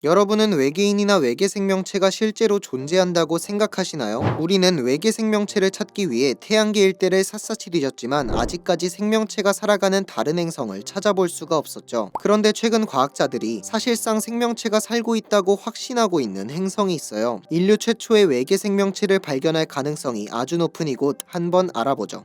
여러분은 외계인이나 외계 생명체가 실제로 존재한다고 생각하시나요? 우리는 외계 생명체를 찾기 위해 태양계 일대를 샅샅이 뒤졌지만 아직까지 생명체가 살아가는 다른 행성을 찾아볼 수가 없었죠. 그런데 최근 과학자들이 사실상 생명체가 살고 있다고 확신하고 있는 행성이 있어요. 인류 최초의 외계 생명체를 발견할 가능성이 아주 높은 이곳 한번 알아보죠.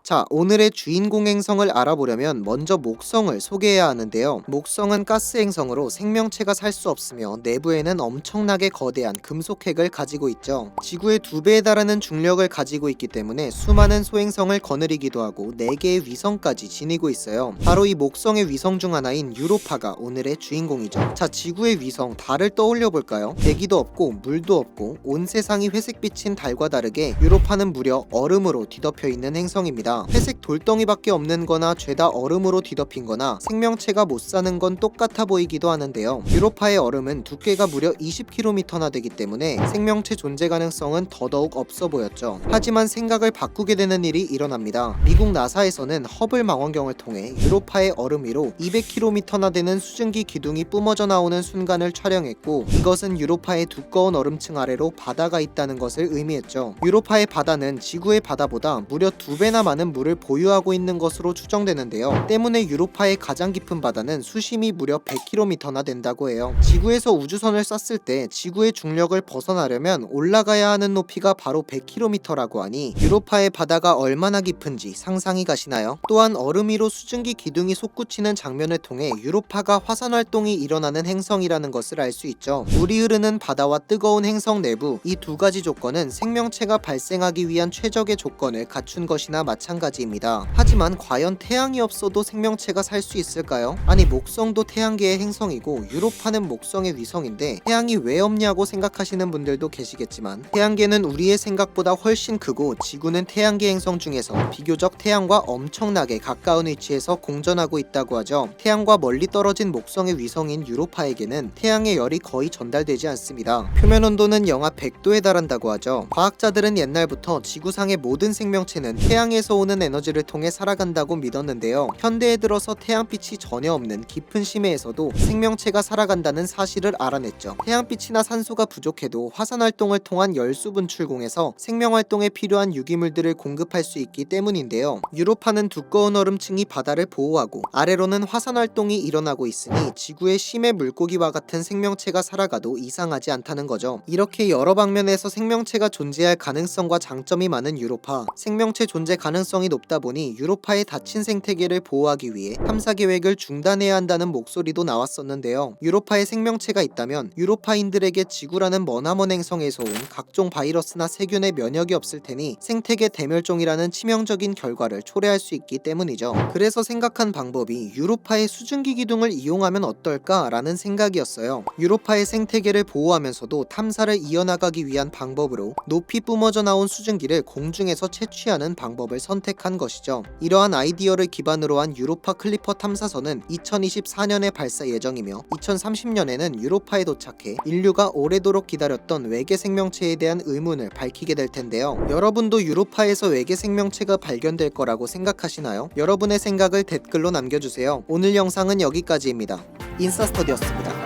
자, 오늘의 주인공 행성을 알아보려면 먼저 목성을 소개해야 하는데요. 목성은 가스 행성으로 생명체가 살 수 없으며 내부에는 엄청나게 거대한 금속핵을 가지고 있죠. 지구의 2배에 달하는 중력을 가지고 있기 때문에 수많은 소행성을 거느리기도 하고 4개의 위성까지 지니고 있어요. 바로 이 목성의 위성 중 하나인 유로파가 오늘의 주인공이죠. 자, 지구의 위성 달을 떠올려 볼까요? 대기도 없고 물도 없고 온 세상이 회색빛인 달과 다르게 유로파는 무려 얼음으로 뒤덮여 있는 행성입니다. 회색 돌덩이밖에 없는 거나 죄다 얼음으로 뒤덮인 거나 생명체가 못 사는 건 똑같아 보이기도 하는데요. 유로파의 얼음은 두께가 무려 20km나 되기 때문에 생명체 존재 가능성은 더더욱 없어 보였죠. 하지만 생각을 바꾸게 되는 일이 일어납니다. 미국 나사에서는 허블 망원경을 통해 유로파의 얼음 위로 200km나 되는 수증기 기둥이 뿜어져 나오는 순간을 촬영했고, 이것은 유로파의 두꺼운 얼음층 아래로 바다가 있다는 것을 의미했죠. 유로파의 바다는 지구의 바다보다 무려 2배나 많은 물을 보유하고 있는 것으로 추정되는데요. 때문에 유로파의 가장 깊은 바다는 수심이 무려 100km나 된다고 해요. 지구에서 우주선을 쐈을 때 지구의 중력을 벗어나려면 올라가야 하는 높이가 바로 100km라고 하니 유로파의 바다가 얼마나 깊은지 상상이 가시나요? 또한 얼음 위로 수증기 기둥이 솟구치는 장면을 통해 유로파가 화산 활동이 일어나는 행성이라는 것을 알 수 있죠. 물이 흐르는 바다와 뜨거운 행성 내부, 이 2가지 조건은 생명체가 발생하기 위한 최적의 조건을 갖춘 것이나 마찬가지입니다. 하지만 과연 태양이 없어도 생명체가 살 수 있을까요? 아니, 목성도 태양계의 행성이고 유로파는 목성의 위성인데 태양이 왜 없냐고 생각하시는 분들도 계시겠지만, 태양계는 우리의 생각보다 훨씬 크고 지구는 태양계 행성 중에서 비교적 태양과 엄청나게 가까운 위치에서 공전하고 있다고 하죠. 태양과 멀리 떨어진 목성의 위성인 유로파에게는 태양의 열이 거의 전달되지 않습니다. 표면 온도는 영하 100도에 달한다고 하죠. 과학자들은 옛날부터 지구상의 모든 생명체는 태양에서 오는 에너지를 통해 살아간다고 믿었는데요. 현대에 들어서 태양빛이 전혀 없는 깊은 심해에서도 생명체가 살아간다는 사실을 알아냈죠. 태양빛이나 산소가 부족해도 화산 활동을 통한 열수 분출공에서 생명 활동에 필요한 유기물들을 공급할 수 있기 때문인데요. 유로파는 두꺼운 얼음층이 바다를 보호하고 아래로는 화산 활동이 일어나고 있으니 지구의 심해 물고기와 같은 생명체가 살아가도 이상하지 않다는 거죠. 이렇게 여러 방면에서 생명체가 존재할 가능성과 장점이 많은 유로파, 생명체 존재 가능성이 높다 보니 유로파의 닫힌 생태계를 보호하기 위해 탐사 계획을 중단해야 한다는 목소리도 나왔었는데요. 유로파에 생명체가 있다면 유로파인들에게 지구라는 머나먼 행성에서 온 각종 바이러스나 세균의 면역이 없을 테니 생태계 대멸종이라는 치명적인 결과를 초래할 수 있기 때문이죠. 그래서 생각한 방법이 유로파의 수증기 기둥을 이용하면 어떨까 라는 생각이었어요. 유로파의 생태계를 보호하면서도 탐사를 이어나가기 위한 방법으로 높이 뿜어져 나온 수증기를 공중에서 채취하는 방법을 선택한 것이죠. 이러한 아이디어를 기반으로 한 유로파 클리퍼 탐사선은 2024년에 발사 예정이며 2030년에는 유로파에 도착해 인류가 오래도록 기다렸던 외계 생명체에 대한 의문을 밝히게 될 텐데요. 여러분도 유로파에서 외계 생명체가 발견될 거라고 생각하시나요? 여러분의 생각을 댓글로 남겨주세요. 오늘 영상은 여기까지입니다. 인싸스터디였습니다.